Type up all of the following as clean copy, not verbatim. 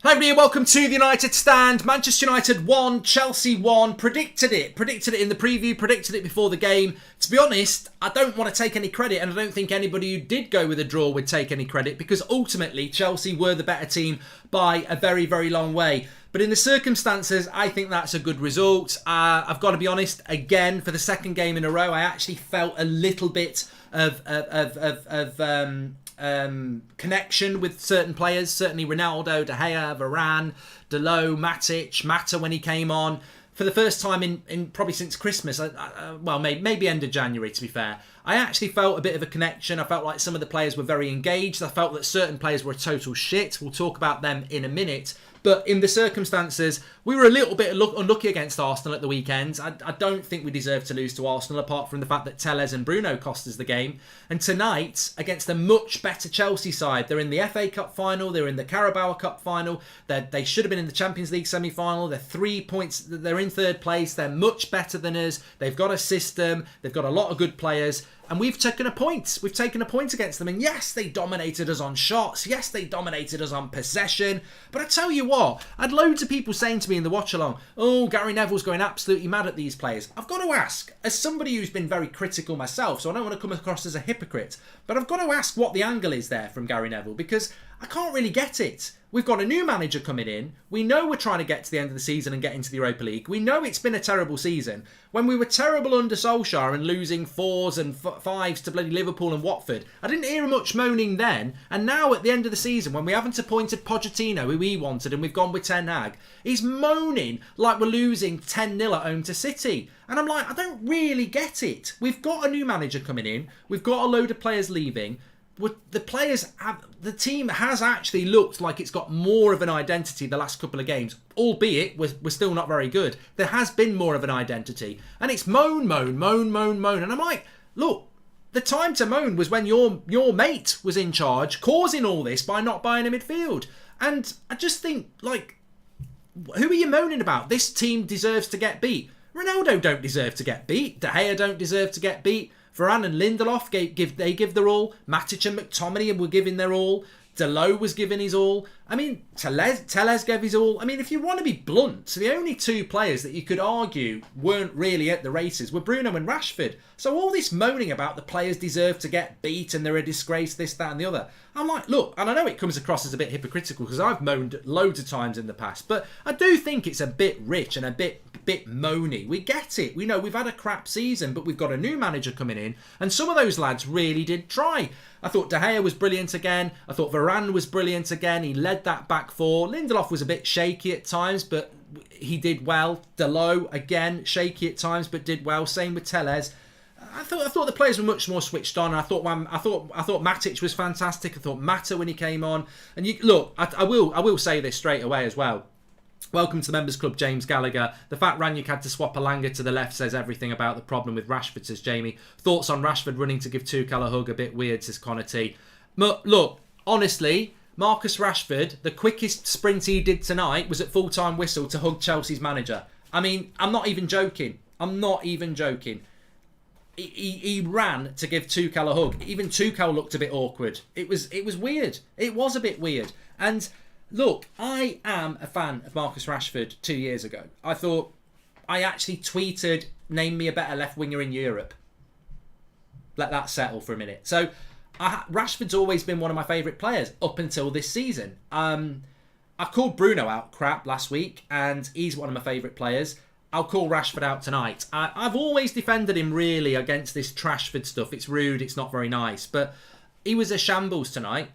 Hi everybody, welcome to the United Stand. Manchester United won, Chelsea won. Predicted it in the preview, predicted it before the game. To be honest, I don't want to take any credit, and I don't think anybody who did go with a draw would take any credit, because ultimately Chelsea were the better team by a very, very long way. But in the circumstances, I think that's a good result. I've got to be honest, again, for the second game in a row, I actually felt a little bit of connection with certain players. Certainly Ronaldo, De Gea, Varane, Dalot, Matic, Mata when he came on. For the first time in probably since Christmas, maybe end of January to be fair, I actually felt a bit of a connection. I felt like some of the players were very engaged. I felt that certain players were a total shit. We'll talk about them in a minute. But in the circumstances, we were a little bit unlucky against Arsenal at the weekend. I don't think we deserved to lose to Arsenal, apart from the fact that Telles and Bruno cost us the game. And tonight, against a much better Chelsea side, they're in the FA Cup final, they're in the Carabao Cup final, they should have been in the Champions League semi-final, they're 3 points, they're in third place, they're much better than us, they've got a system, they've got a lot of good players. And we've taken a point. We've taken a point against them. And yes, they dominated us on shots. Yes, they dominated us on possession. But I tell you what, I had loads of people saying to me in the watch-along, oh, Gary Neville's going absolutely mad at these players. I've got to ask, as somebody who's been very critical myself, so I don't want to come across as a hypocrite, but I've got to ask what the angle is there from Gary Neville, because I can't really get it. We've got a new manager coming in. We know we're trying to get to the end of the season and get into the Europa League. We know it's been a terrible season. When we were terrible under Solskjaer and losing 4s and 5s to bloody Liverpool and Watford, I didn't hear much moaning then. And now at the end of the season, when we haven't appointed Pochettino, who we wanted, and we've gone with Ten Hag, he's moaning like we're losing 10-0 at home to City. And I'm like, I don't really get it. We've got a new manager coming in. We've got a load of players leaving. The team has actually looked like it's got more of an identity the last couple of games, albeit we're still not very good. There has been more of an identity, and it's moan. And I'm like, look, the time to moan was when your mate was in charge, causing all this by not buying a midfield. And I just think, like, who are you moaning about? This team deserves to get beat. Ronaldo don't deserve to get beat. De Gea don't deserve to get beat. Varane and Lindelof give their all. Matic and McTominay were giving their all. Dalot was giving his all. I mean, Telles gave his all. I mean, if you want to be blunt, the only two players that you could argue weren't really at the races were Bruno and Rashford. So all this moaning about the players deserve to get beat and they're a disgrace, this, that and the other. I'm like, look, and I know it comes across as a bit hypocritical because I've moaned loads of times in the past, but I do think it's a bit rich and a bit moany. We get it. We know we've had a crap season, but we've got a new manager coming in, and some of those lads really did try. I thought De Gea was brilliant again. I thought Varane was brilliant again. He led that back four. Lindelof was a bit shaky at times, but he did well. Dalot, again, shaky at times, but did well. Same with Telles. I thought the players were much more switched on. I thought Matic was fantastic. I thought Mata when he came on. And I will say this straight away as well. Welcome to the Members Club, James Gallagher. The fact Ranić had to swap Alanga to the left says everything about the problem with Rashford, says Jamie. Thoughts on Rashford running to give Tuchel a hug? A bit weird, says Connor T. Look, honestly, Marcus Rashford, the quickest sprint he did tonight was at full-time whistle to hug Chelsea's manager. I mean, I'm not even joking. He ran to give Tuchel a hug. Even Tuchel looked a bit awkward. It was weird. It was a bit weird. And look, I am a fan of Marcus Rashford 2 years ago. I actually tweeted, name me a better left winger in Europe. Let that settle for a minute. So Rashford's always been one of my favourite players up until this season. I called Bruno out crap last week, and he's one of my favourite players. I'll call Rashford out tonight. I've always defended him really against this Trashford stuff. It's rude, it's not very nice, but he was a shambles tonight.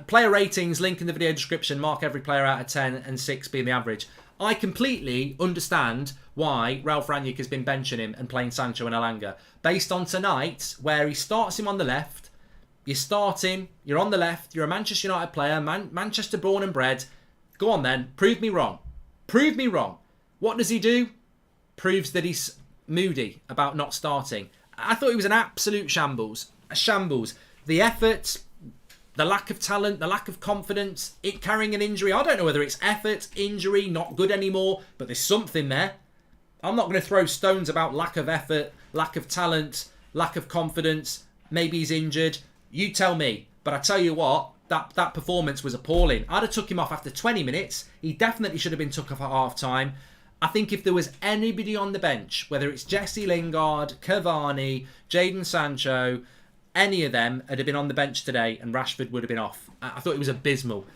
Player ratings, link in the video description, mark every player out of 10 and 6 being the average. I completely understand why Ralf Rangnick has been benching him and playing Sancho and Alanga. Based on tonight, where he starts him on the left, you start him, you're on the left, you're a Manchester United player, Manchester born and bred. Go on then, prove me wrong. Prove me wrong. What does he do? Proves that he's moody about not starting. I thought he was an absolute shambles. A shambles. The effort, the lack of talent, the lack of confidence, it carrying an injury. I don't know whether it's effort, injury, not good anymore, but there's something there. I'm not going to throw stones about lack of effort, lack of talent, lack of confidence. Maybe he's injured. You tell me. But I tell you what, that performance was appalling. I'd have took him off after 20 minutes. He definitely should have been took off at half-time. I think if there was anybody on the bench, whether it's Jesse Lingard, Cavani, Jadon Sancho, any of them had been on the bench today and Rashford would have been off. I thought it was abysmal.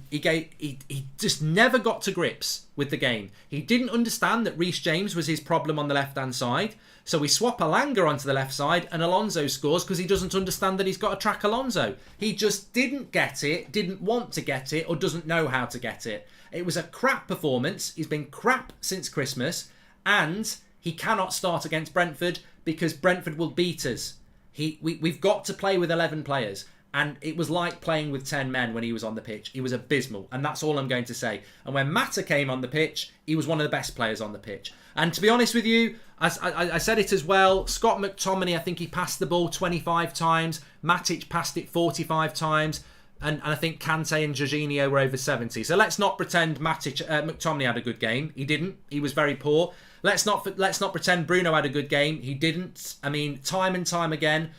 He just never got to grips with the game. He didn't understand that Reece James was his problem on the left-hand side. So we swap Alanga onto the left side and Alonso scores because he doesn't understand that he's got to track Alonso. He just didn't get it, didn't want to get it, or doesn't know how to get it. It was a crap performance. He's been crap since Christmas. And he cannot start against Brentford because Brentford will beat us. We've got to play with 11 players. And it was like playing with 10 men when he was on the pitch. He was abysmal. And that's all I'm going to say. And when Mata came on the pitch, he was one of the best players on the pitch. And to be honest with you, I said it as well. Scott McTominay, I think he passed the ball 25 times. Matic passed it 45 times. And I think Kante and Jorginho were over 70. So let's not pretend McTominay had a good game. He didn't. He was very poor. Let's not pretend Bruno had a good game. He didn't. I mean, time and time again,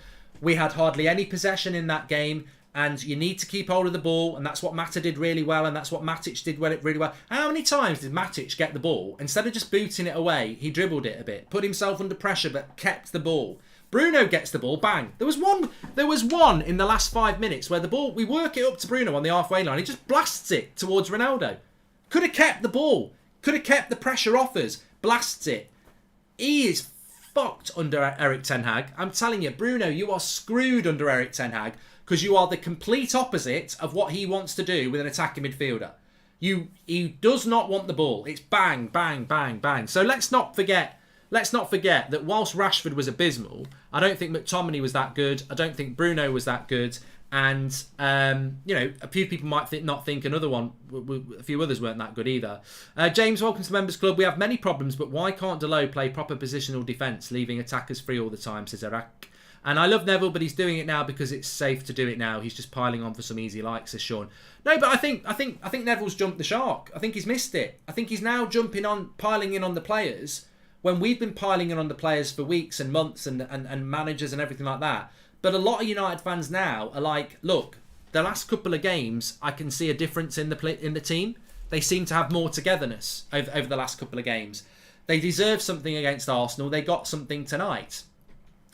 we had hardly any possession in that game. And you need to keep hold of the ball. And that's what Mata did really well. And that's what Matic did really well. How many times did Matic get the ball? Instead of just booting it away, he dribbled it a bit. Put himself under pressure, but kept the ball. Bruno gets the ball, bang. There was one in the last 5 minutes where the ball, we work it up to Bruno on the halfway line. He just blasts it towards Ronaldo. Could have kept the ball. Could have kept the pressure off us. Blasts it. He is fucked under Erik ten Hag. I'm telling you, Bruno, you are screwed under Erik ten Hag because you are the complete opposite of what he wants to do with an attacking midfielder. He does not want the ball. It's bang, bang, bang, bang. So let's not forget that whilst Rashford was abysmal, I don't think McTominay was that good. I don't think Bruno was that good. And, a few people might not think a few others weren't that good either. James, welcome to the Members Club. We have many problems, but why can't Dalot play proper positional defence, leaving attackers free all the time, says Iraq. And I love Neville, but he's doing it now because it's safe to do it now. He's just piling on for some easy likes, says Sean. No, but I think Neville's jumped the shark. I think he's missed it. I think he's now piling in on the players when we've been piling in on the players for weeks and months and managers and everything like that. But a lot of United fans now are like, look, the last couple of games, I can see a difference in the team. They seem to have more togetherness over the last couple of games. They deserve something against Arsenal. They got something tonight.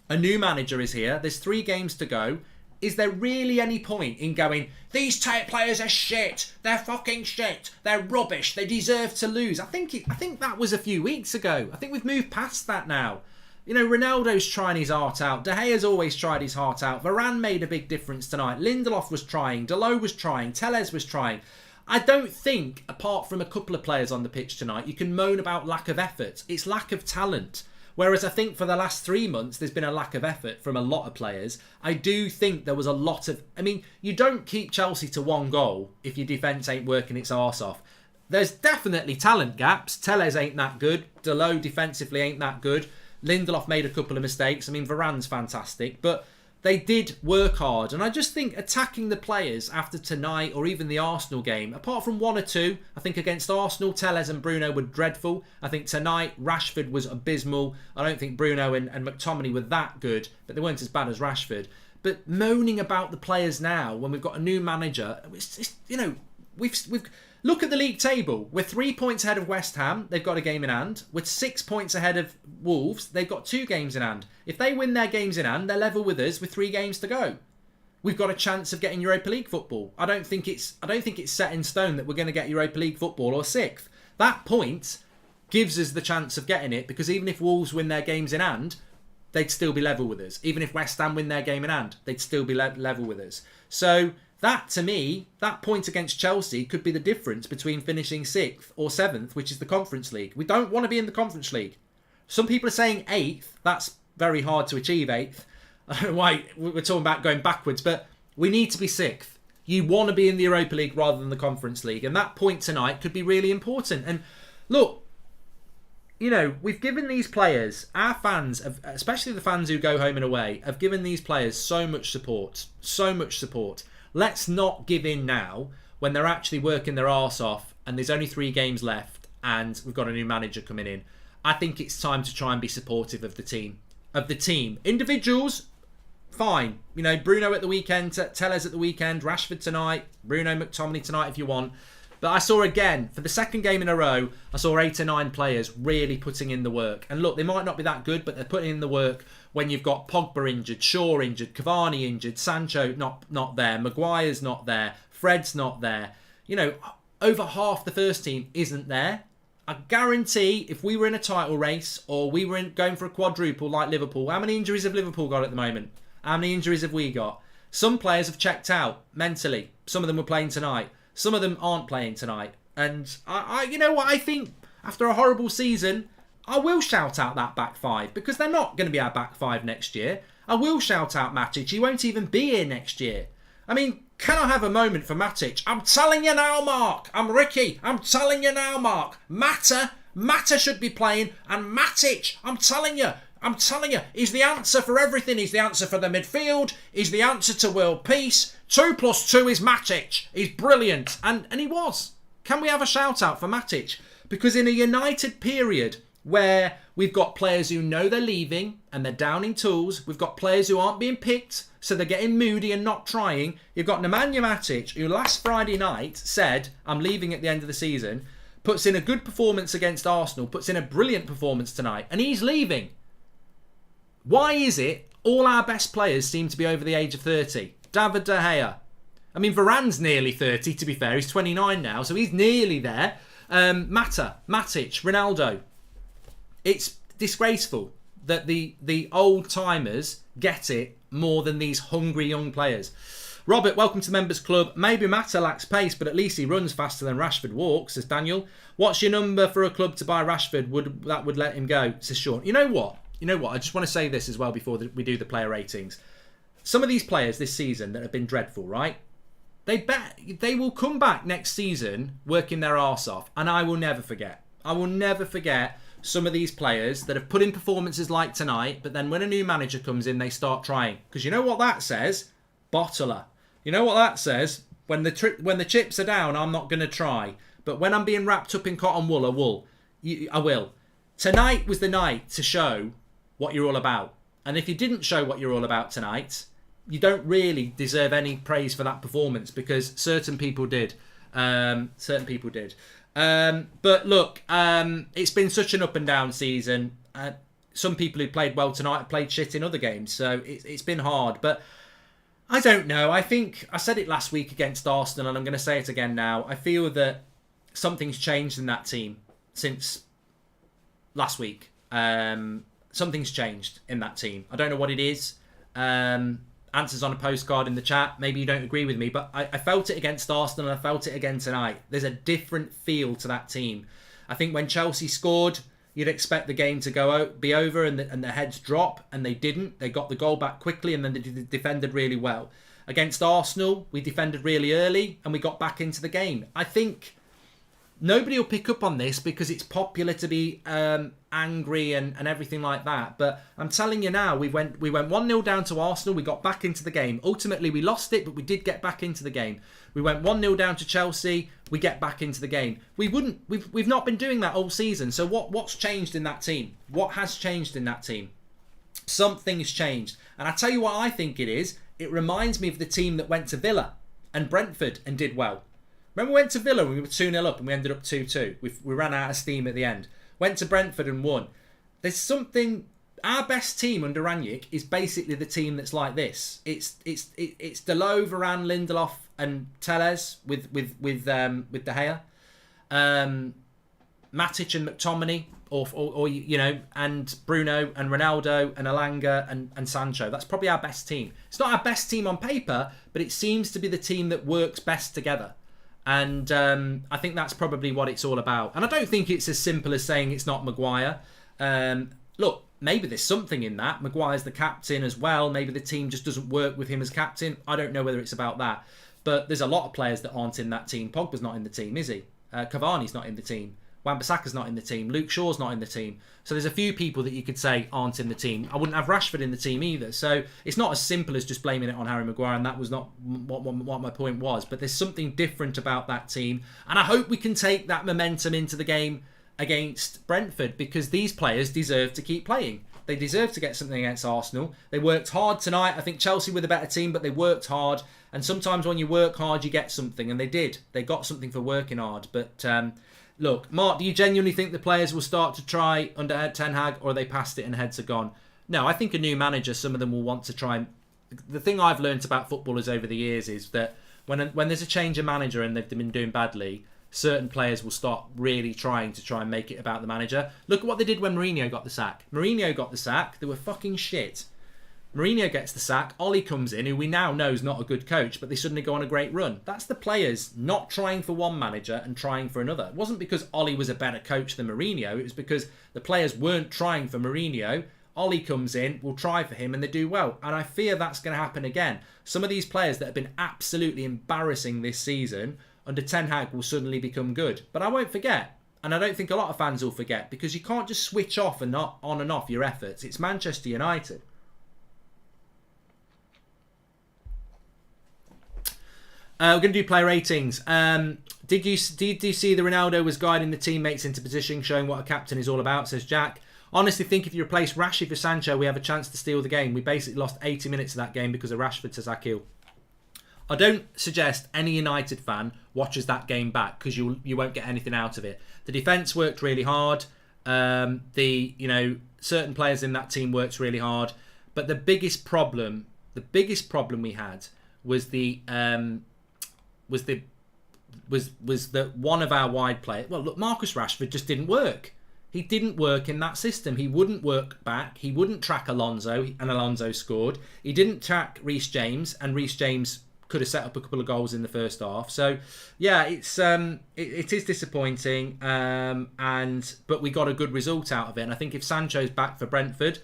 A new manager is here. There's 3 games to go. Is there really any point in going, these players are shit, they're fucking shit, they're rubbish, they deserve to lose? I think that was a few weeks ago. I think we've moved past that now. Ronaldo's trying his heart out. De Gea's always tried his heart out. Varane made a big difference tonight. Lindelof was trying. Dalot was trying. Telles was trying. I don't think, apart from a couple of players on the pitch tonight, you can moan about lack of effort. It's lack of talent. Whereas I think for the last 3 months, there's been a lack of effort from a lot of players. I do think there was a lot of... I mean, you don't keep Chelsea to 1 goal if your defence ain't working its arse off. There's definitely talent gaps. Telles ain't that good. Dalot defensively ain't that good. Lindelof made a couple of mistakes. I mean, Varane's fantastic. But they did work hard. And I just think attacking the players after tonight or even the Arsenal game, apart from 1 or 2, I think against Arsenal, Telles and Bruno were dreadful. I think tonight, Rashford was abysmal. I don't think Bruno and McTominay were that good, but they weren't as bad as Rashford. But moaning about the players now, when we've got a new manager, we've look at the league table. We're 3 points ahead of West Ham. They've got a game in hand. We're 6 points ahead of Wolves. They've got 2 games in hand. If they win their games in hand, they're level with us with 3 games to go. We've got a chance of getting Europa League football. I don't think it's set in stone that we're going to get Europa League football or 6th. That point gives us the chance of getting it because even if Wolves win their games in hand, they'd still be level with us. Even if West Ham win their game in hand, they'd still be level with us. So that, to me, that point against Chelsea could be the difference between finishing 6th or 7th, which is the Conference League. We don't want to be in the Conference League. Some people are saying 8th. That's very hard to achieve 8th. I don't know why we're talking about going backwards, but we need to be 6th. You want to be in the Europa League rather than the Conference League. And that point tonight could be really important. And look, we've given these players, our fans, especially the fans who go home and away, have given these players so much support. So much support. Let's not give in now when they're actually working their arse off and there's only 3 games left and we've got a new manager coming in. I think it's time to try and be supportive of the team. Individuals, fine. You know, Bruno at the weekend, Telles at the weekend, Rashford tonight, Bruno, McTominay tonight if you want. But I saw again, for the second game in a row, I saw 8 or 9 players really putting in the work. And look, they might not be that good, but they're putting in the work when you've got Pogba injured, Shaw injured, Cavani injured, Sancho not there, Maguire's not there, Fred's not there. You know, over half the first team isn't there. I guarantee if we were in a title race or we were going for a quadruple like Liverpool, how many injuries have Liverpool got at the moment? How many injuries have we got? Some players have checked out mentally. Some of them were playing tonight. Some of them aren't playing tonight. And I you know what, I think after a horrible season, I will shout out that back five because they're not going to be our back five next year. I will shout out Matic. He won't even be here next year. I mean, can I have a moment for Matic? I'm telling you now, Mark. I'm Ricky. I'm telling you now, Mark. Mata should be playing. And Matic, I'm telling you, he's the answer for everything. He's the answer for the midfield. He's the answer to world peace. 2 + 2 is Matic. He's brilliant. And he was. Can we have a shout out for Matic? Because in a United period where we've got players who know they're leaving and they're downing tools, we've got players who aren't being picked, so they're getting moody and not trying. You've got Nemanja Matic, who last Friday night said, I'm leaving at the end of the season, puts in a good performance against Arsenal, puts in a brilliant performance tonight, and he's leaving. Why is it all our best players seem to be over the age of 30? David De Gea. I mean, Varane's nearly 30, to be fair. He's 29 now, so he's nearly there. Matic, Ronaldo. It's disgraceful that the old-timers get it more than these hungry young players. Robert, welcome to Members Club. Maybe Mata lacks pace, but at least he runs faster than Rashford walks, says Daniel. What's your number for a club to buy Rashford? That would let him go, says Sean. You know what? I just want to say this as well before we do the player ratings. Some of these players this season that have been dreadful, right? They will come back next season working their arse off, and I will never forget. I will never forget some of these players that have put in performances like tonight, but then when a new manager comes in, they start trying. Because you know what that says? Bottler. You know what that says? When the chips are down, I'm not going to try. But when I'm being wrapped up in cotton wool, I will. Tonight was the night to show what you're all about. And if you didn't show what you're all about tonight, you don't really deserve any praise for that performance because certain people did. But look, it's been such an up and down season. Some people who played well tonight have played shit in other games, so it's been hard. But I don't know. I think I said it last week against Arsenal, and I'm going to say it again now. I feel that something's changed in that team since last week. Something's changed in that team. I don't know what it is. Answers on a postcard in the chat. Maybe you don't agree with me, but I felt it against Arsenal and I felt it again tonight. There's a different feel to that team. I think when Chelsea scored, you'd expect the game to be over and the heads drop, and they didn't. They got the goal back quickly and then they defended really well. Against Arsenal, we defended really early and we got back into the game. I think nobody will pick up on this because it's popular to be angry and everything like that. But I'm telling you now, we went 1-0 down to Arsenal. We got back into the game. Ultimately, we lost it, but we did get back into the game. We went 1-0 down to Chelsea. We get back into the game. We've not been doing that all season. So what's changed in that team? What has changed in that team? Something's changed. And I tell you what I think it is. It reminds me of the team that went to Villa and Brentford and did well. Remember we went to Villa when we were 2-0 up and we ended up 2-2. We ran out of steam at the end. Went to Brentford and won. There's something. Our best team under Rangnick is basically the team that's like this. It's Dalot, Varane, Lindelof, and Telles with De Gea, Matic and McTominay, or and Bruno and Ronaldo and Elanga and Sancho. That's probably our best team. It's not our best team on paper, but it seems to be the team that works best together. And I think that's probably what it's all about. And I don't think it's as simple as saying it's not Maguire. Look, maybe there's something in that. Maguire's the captain as well. Maybe the team just doesn't work with him as captain. I don't know whether it's about that. But there's a lot of players that aren't in that team. Pogba's not in the team, is he? Cavani's not in the team. Wan-Bissaka's not in the team. Luke Shaw's not in the team. So there's a few people that you could say aren't in the team. I wouldn't have Rashford in the team either. So it's not as simple as just blaming it on Harry Maguire, and that was not what my point was. But there's something different about that team. And I hope we can take that momentum into the game against Brentford, because these players deserve to keep playing. They deserve to get something against Arsenal. They worked hard tonight. I think Chelsea were the better team, but they worked hard. And sometimes when you work hard, you get something. And they did. They got something for working hard. But look, Mark, do you genuinely think the players will start to try under Ten Hag, or are they past it and heads are gone? No, I think a new manager, some of them will want to try. The thing I've learned about footballers over the years is that when there's a change of manager and they've been doing badly, certain players will start really trying and make it about the manager. Look at what they did when Mourinho got the sack. Mourinho got the sack. They were fucking shit. Mourinho gets the sack. Ollie comes in, who we now know is not a good coach, but they suddenly go on a great run. That's the players not trying for one manager and trying for another. It wasn't because Ollie was a better coach than Mourinho. It was because the players weren't trying for Mourinho. Ollie comes in, will try for him, and they do well. And I fear that's going to happen again. Some of these players that have been absolutely embarrassing this season under Ten Hag will suddenly become good. But I won't forget, and I don't think a lot of fans will forget, because you can't just switch off and not on and off your efforts. It's Manchester United. We're going to do player ratings. Did you see the Ronaldo was guiding the teammates into position, showing what a captain is all about, says Jack. Honestly think if you replace Rashford for Sancho, we have a chance to steal the game. We basically lost 80 minutes of that game because of Rashford, says Akil. I don't suggest any United fan watches that game back, because you won't get anything out of it. The defence worked really hard. Certain players in that team worked really hard. But the biggest problem we had was that one of our wide players. Well, look, Marcus Rashford just didn't work. He didn't work in that system. He wouldn't work back. He wouldn't track Alonso, and Alonso scored. He didn't track Reece James, and Reece James could have set up a couple of goals in the first half. So, yeah, it is disappointing, but we got a good result out of it. And I think if Sancho's back for Brentford,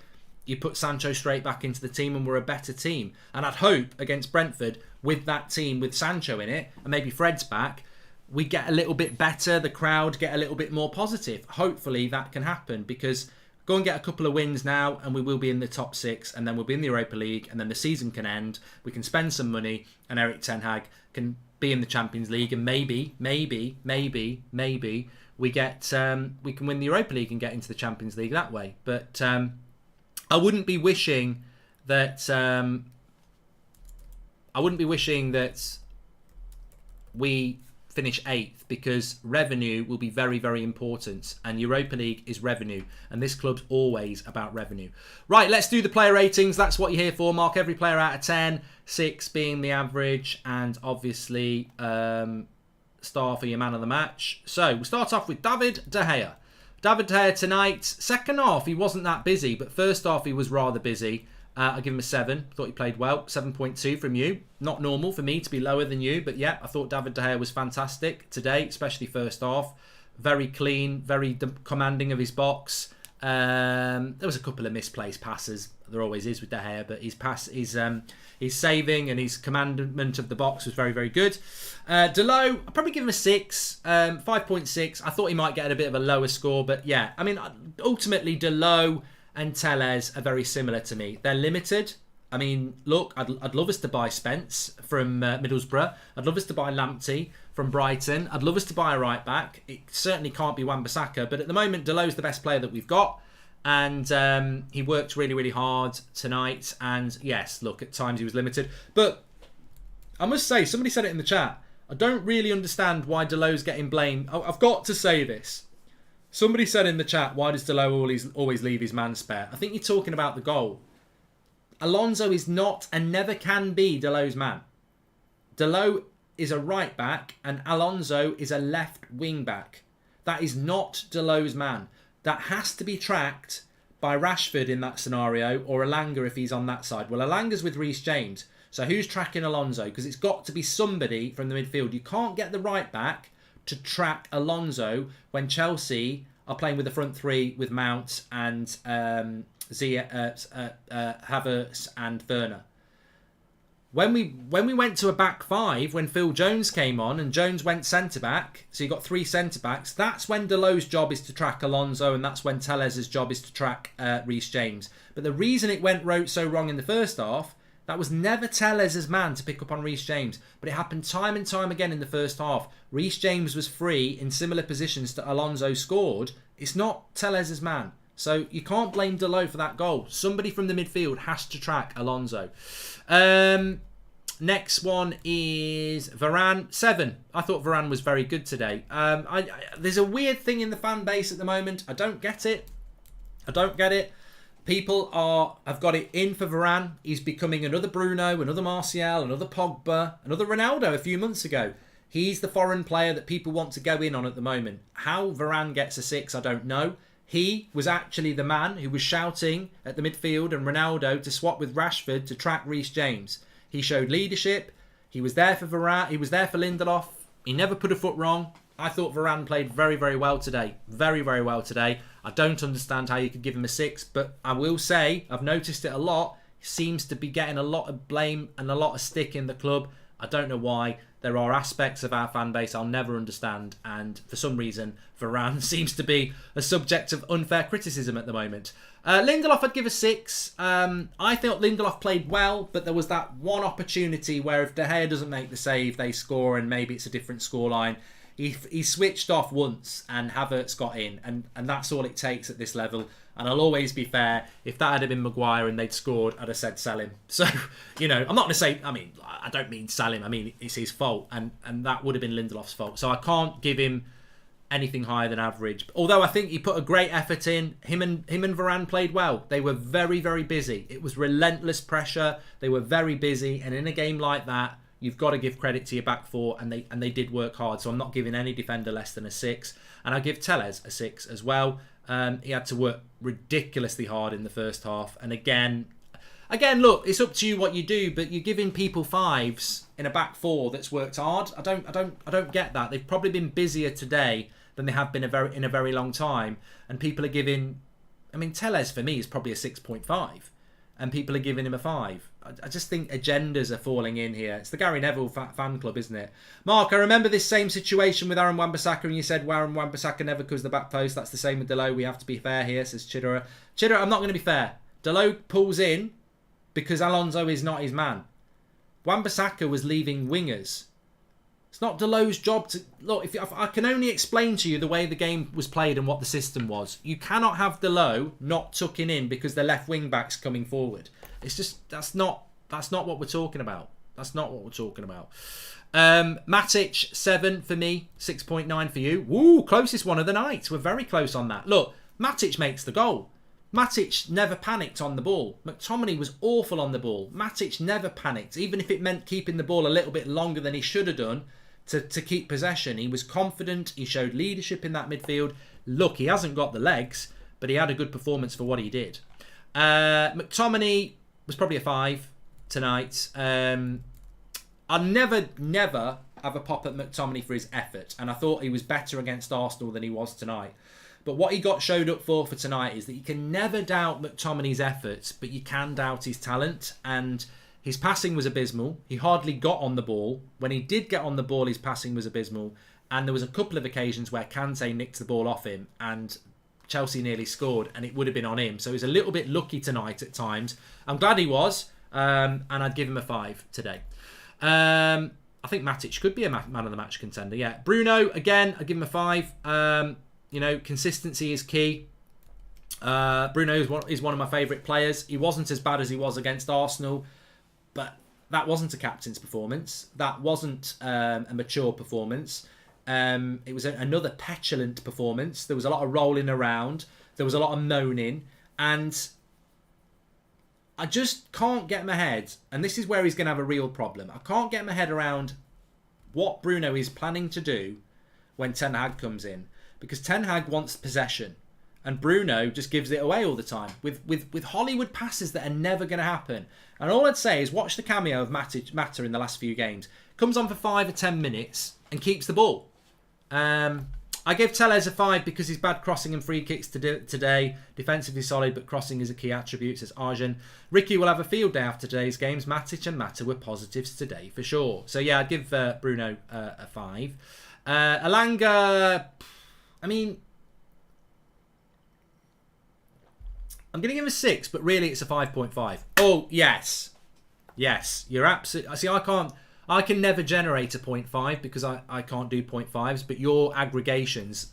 you put Sancho straight back into the team and we're a better team. And I'd hope against Brentford, with that team, with Sancho in it, and maybe Fred's back, we get a little bit better, the crowd get a little bit more positive. Hopefully that can happen, because go and get a couple of wins now and we will be in the top 6, and then we'll be in the Europa League, and then the season can end. We can spend some money and Erik Ten Hag can be in the Champions League, and maybe we can win the Europa League and get into the Champions League that way. But I wouldn't be wishing that we finish 8th, because revenue will be very, very important, and Europa League is revenue, and this club's always about revenue. Right, let's do the player ratings. That's what you're here for. Mark every player out of 10, 6 being the average, and obviously star for your man of the match. So we'll start off with David De Gea. David De Gea tonight, second half he wasn't that busy, but first half he was rather busy. I'll give him a 7. Thought he played well. 7.2 from you. Not normal for me to be lower than you, but yeah, I thought David De Gea was fantastic today, especially first half. Very clean, very commanding of his box. There was a couple of misplaced passes. There always is with De Gea, but his saving and his commandment of the box was very, very good. Delot, I'd probably give him a 6, 5.6. I thought he might get a bit of a lower score, but yeah, I mean, ultimately Delot and Telles are very similar to me. They're limited. I mean, look, I'd love us to buy Spence from Middlesbrough. I'd love us to buy Lamptey from Brighton. I'd love us to buy a right back. It certainly can't be Wan-Bissaka, but at the moment, Delot's the best player that we've got. And he worked really, really hard tonight. And yes, look, at times he was limited. But I must say, somebody said it in the chat, I don't really understand why Delot's getting blamed. I've got to say this. Somebody said in the chat, why does Delot always leave his man spare? I think you're talking about the goal. Alonso is not and never can be Delot's man. Delot is a right back and Alonso is a left wing back. That is not Delot's man. That has to be tracked by Rashford in that scenario, or Elanga if he's on that side. Well, Elanga's with Reece James. So who's tracking Alonso? Because it's got to be somebody from the midfield. You can't get the right back to track Alonso when Chelsea are playing with the front 3 with Mount and Havertz and Werner. When we went to a back 5, when Phil Jones came on and Jones went centre-back, so you got 3 centre-backs, that's when Delot's job is to track Alonso, and that's when Telles' job is to track Reece James. But the reason it went so wrong in the first half, that was never Telles' man to pick up on Reece James. But it happened time and time again in the first half. Reece James was free in similar positions to Alonso scored. It's not Telles' man. So you can't blame Dalot for that goal. Somebody from the midfield has to track Alonso. Next one is Varane, 7. I thought Varane was very good today. There's a weird thing in the fan base at the moment. I don't get it. People have got it in for Varane. He's becoming another Bruno, another Martial, another Pogba, another Ronaldo a few months ago. He's the foreign player that people want to go in on at the moment. How Varane gets a 6, I don't know. He was actually the man who was shouting at the midfield and Ronaldo to swap with Rashford to track Reece James. He showed leadership. He was there for Varane. He was there for Lindelof. He never put a foot wrong. I thought Varane played very, very well today. Very, very well today. I don't understand how you could give him a 6, but I will say, I've noticed it a lot. He seems to be getting a lot of blame and a lot of stick in the club. I don't know why. There are aspects of our fan base I'll never understand, and for some reason, Varane seems to be a subject of unfair criticism at the moment. Lindelof, I'd give a 6. I thought Lindelof played well, but there was that one opportunity where if De Gea doesn't make the save, they score, and maybe it's a different scoreline. He switched off once, and Havertz got in, and that's all it takes at this level. And I'll always be fair. If that had been Maguire and they'd scored, I'd have said sell him. So, I'm not going to say, I don't mean sell him. I mean, it's his fault. And that would have been Lindelof's fault. So I can't give him anything higher than average. Although I think he put a great effort in. Him and Varane played well. They were very, very busy. It was relentless pressure. They were very busy. And in a game like that, you've got to give credit to your back four. And they did work hard. So I'm not giving any defender less than a 6. And I give Telles a 6 as well. He had to work ridiculously hard in the first half, and again, look, it's up to you what you do, but you're giving people 5s in a back four that's worked hard. I don't get that. They've probably been busier today than they have been in a very long time, and people are giving. Telles for me is probably a 6.5, and people are giving him a 5. I just think agendas are falling in here. It's the Gary Neville fan club, isn't it? Mark, I remember this same situation with Aaron Wan-Bissaka, and you said Aaron Wan-Bissaka never covers the back post. That's the same with Dalot. We have to be fair here, says Chidera. I'm not going to be fair. Dalot pulls in because Alonso is not his man. Wan-Bissaka was leaving wingers. It's not Dalot's job to... Look, if I can only explain to you the way the game was played and what the system was. You cannot have Dalot not tucking in because the left wing-back's coming forward. It's just, that's not what we're talking about. That's not what we're talking about. Matic, 7 for me, 6.9 for you. Woo, closest one of the night. We're very close on that. Look, Matic makes the goal. Matic never panicked on the ball. McTominay was awful on the ball. Matic never panicked, even if it meant keeping the ball a little bit longer than he should have done to keep possession. He was confident. He showed leadership in that midfield. Look, he hasn't got the legs, but he had a good performance for what he did. McTominay was probably a 5 tonight. I'll never have a pop at McTominay for his effort, and I thought he was better against Arsenal than he was tonight. But what he got showed up for tonight is that you can never doubt McTominay's efforts, but you can doubt his talent, and his passing was abysmal. He hardly got on the ball. When he did get on the ball, his passing was abysmal, and there was a couple of occasions where Kante nicked the ball off him, and Chelsea nearly scored, and it would have been on him. So he was a little bit lucky tonight at times. I'm glad he was, and I'd give him a 5 today. I think Matic could be a man of the match contender. Yeah, Bruno again, I'd give him a 5. Consistency is key. Bruno is one of my favourite players. He wasn't as bad as he was against Arsenal, but that wasn't a captain's performance. That wasn't a mature performance. It was another petulant performance. There was a lot of rolling around. There was a lot of moaning. And I just can't get my head, and this is where he's going to have a real problem. I can't get my head around what Bruno is planning to do when Ten Hag comes in. Because Ten Hag wants possession. And Bruno just gives it away all the time. With Hollywood passes that are never going to happen. And all I'd say is watch the cameo of Mata in the last few games. Comes on for 5 or 10 minutes and keeps the ball. I gave Telles a 5 because he's bad crossing and free kicks today. Defensively solid, but crossing is a key attribute, says Arjun. Ricky will have a field day after today's games. Matic and Mata were positives today for sure. So yeah, I'd give Bruno a 5. Elanga, I'm going to give him a 6, but really it's a 5.5. Oh, yes. Yes, you're absolutely... See, I can never generate a 0.5 because I can't do 0.5s, but your aggregations,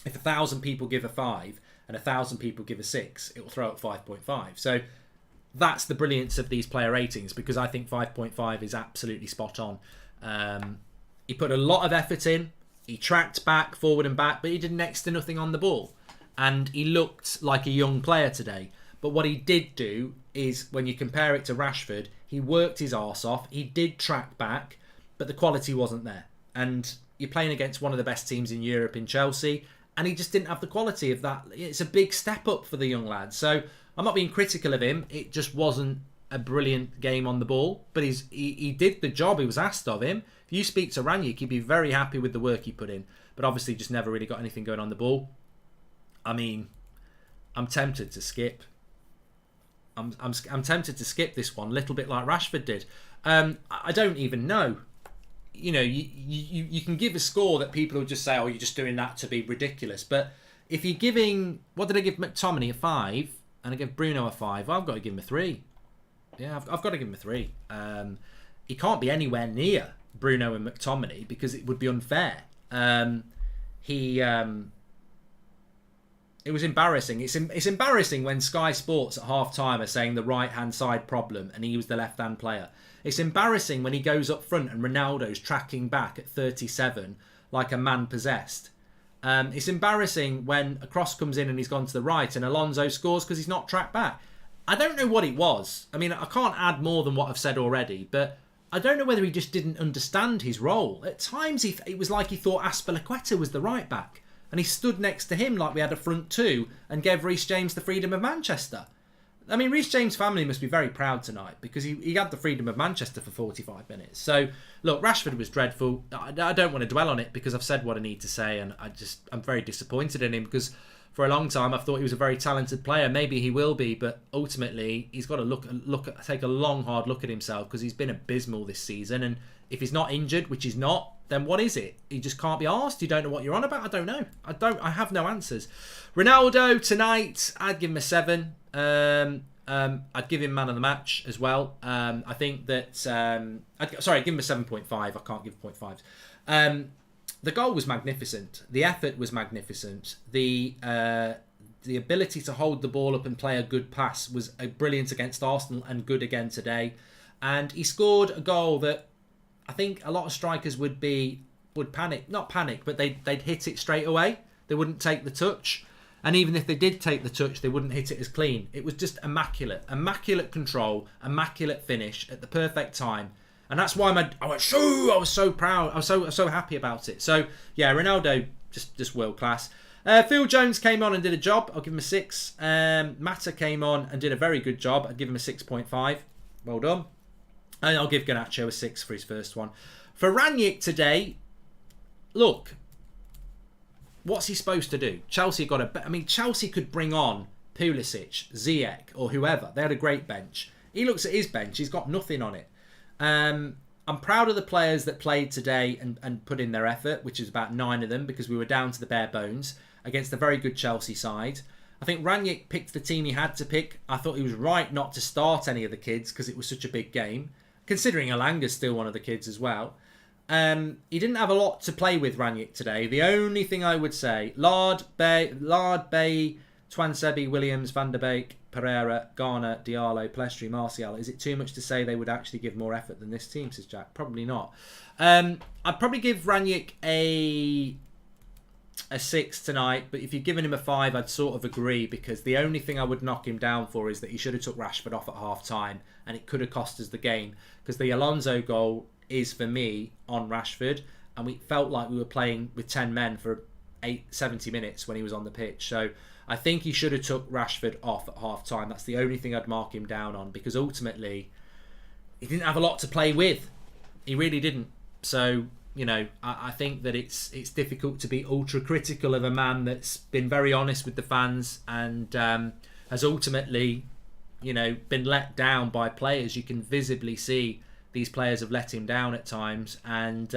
if 1,000 people give a 5 and 1,000 people give a 6, it will throw up 5.5. So that's the brilliance of these player ratings, because I think 5.5 is absolutely spot on. He put a lot of effort in. He tracked back, forward and back, but he did next to nothing on the ball. And he looked like a young player today. But what he did do is, when you compare it to Rashford, he worked his arse off. He did track back, but the quality wasn't there. And you're playing against one of the best teams in Europe in Chelsea, and he just didn't have the quality of that. It's a big step up for the young lad. So I'm not being critical of him. It just wasn't a brilliant game on the ball. But he did the job he was asked of him. If you speak to Ranić, he'd be very happy with the work he put in. But obviously just never really got anything going on the ball. I mean, I'm tempted to skip. I'm tempted to skip this one, a little bit like Rashford did. I don't even know. You know, you can give a score that people will just say, oh, you're just doing that to be ridiculous. But if you're giving... What did I give McTominay? A 5? And I give Bruno a 5. I've got to give him a 3. Yeah, I've got to give him a 3. He can't be anywhere near Bruno and McTominay because it would be unfair. It was embarrassing. It's embarrassing when Sky Sports at half-time are saying the right-hand side problem and he was the left-hand player. It's embarrassing when he goes up front and Ronaldo's tracking back at 37 like a man possessed. It's embarrassing when a cross comes in and he's gone to the right and Alonso scores because he's not tracked back. I don't know what it was. I mean, I can't add more than what I've said already, but I don't know whether he just didn't understand his role. At times, it was like he thought Azpilicueta was the right back. And he stood next to him like we had a front two and gave Reece James the freedom of Manchester. I mean, Reece James' family must be very proud tonight because he had the freedom of Manchester for 45 minutes. So, look, Rashford was dreadful. I don't want to dwell on it because I've said what I need to say, and I'm very disappointed in him because for a long time I've thought he was a very talented player. Maybe he will be, but ultimately he's got to take a long, hard look at himself because he's been abysmal this season. And if he's not injured, which he's not, then what is it? He just can't be arsed. You don't know what you're on about. I don't know. I have no answers. Ronaldo tonight, I'd give him a 7. I'd give him man of the match as well. I think that I'd give him a 7.5. I can't give 0.5s. The goal was magnificent. The effort was magnificent. The ability to hold the ball up and play a good pass was brilliant against Arsenal and good again today. And he scored a goal that I think a lot of strikers would panic. Not panic, but they'd hit it straight away. They wouldn't take the touch. And even if they did take the touch, they wouldn't hit it as clean. It was just immaculate. Immaculate control, immaculate finish at the perfect time. And that's why I was so proud. I was so happy about it. So, yeah, Ronaldo, just world class. Phil Jones came on and did a job. I'll give him a 6. Mata came on and did a very good job. I'd give him a 6.5. Well done. And I'll give Garnacho a 6 for his first one. For Ranić today, look, what's he supposed to do? Chelsea could bring on Pulisic, Ziyech, or whoever. They had a great bench. He looks at his bench. He's got nothing on it. I'm proud of the players that played today and put in their effort, which is about 9 of them, because we were down to the bare bones against a very good Chelsea side. I think Ranić picked the team he had to pick. I thought he was right not to start any of the kids because it was such a big game, considering Elanga's still one of the kids as well. He didn't have a lot to play with, Ranić, today. The only thing I would say, Lard, Bay, Twansebi, Williams, Van der Beek, Pereira, Garner, Diallo, Plestri, Martial. Is it too much to say they would actually give more effort than this team, says Jack? Probably not. I'd probably give Ranić a 6 tonight, but if you're giving him a 5, I'd sort of agree, because the only thing I would knock him down for is that he should have took Rashford off at half-time, and it could have cost us the game, because the Alonso goal is, for me, on Rashford, and we felt like we were playing with 10 men for 70 minutes when he was on the pitch. So I think he should have took Rashford off at half-time. That's the only thing I'd mark him down on, because ultimately he didn't have a lot to play with. He really didn't. So, you know, I think that it's difficult to be ultra critical of a man that's been very honest with the fans and has ultimately, you know, been let down by players. You can visibly see these players have let him down at times, and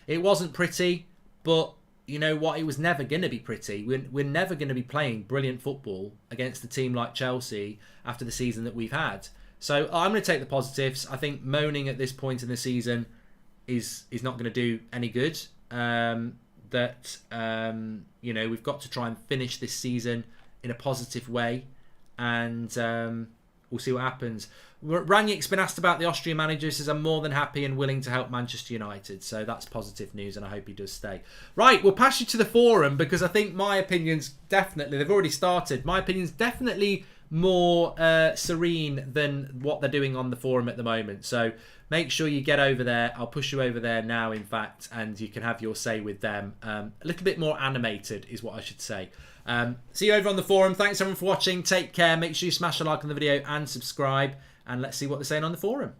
it wasn't pretty, but you know what? It was never going to be pretty. We're never going to be playing brilliant football against a team like Chelsea after the season that we've had. So I'm going to take the positives. I think moaning at this point in the season is not going to do any good. You know, we've got to try and finish this season in a positive way, and we'll see what happens. Rangnick's been asked about the Austrian manager. He says, I'm more than happy and willing to help Manchester United. So that's positive news, and I hope he does stay. Right, we'll pass you to the forum, because I think my opinion's definitely, they've already started, my opinion's definitely more serene than what they're doing on the forum at the moment. So make sure you get over there. I'll push you over there now, in fact, and you can have your say with them. A little bit more animated is what I should say. See you over on the forum. Thanks everyone for watching. Take care. Make sure you smash a like on the video and subscribe. And let's see what they're saying on the forum.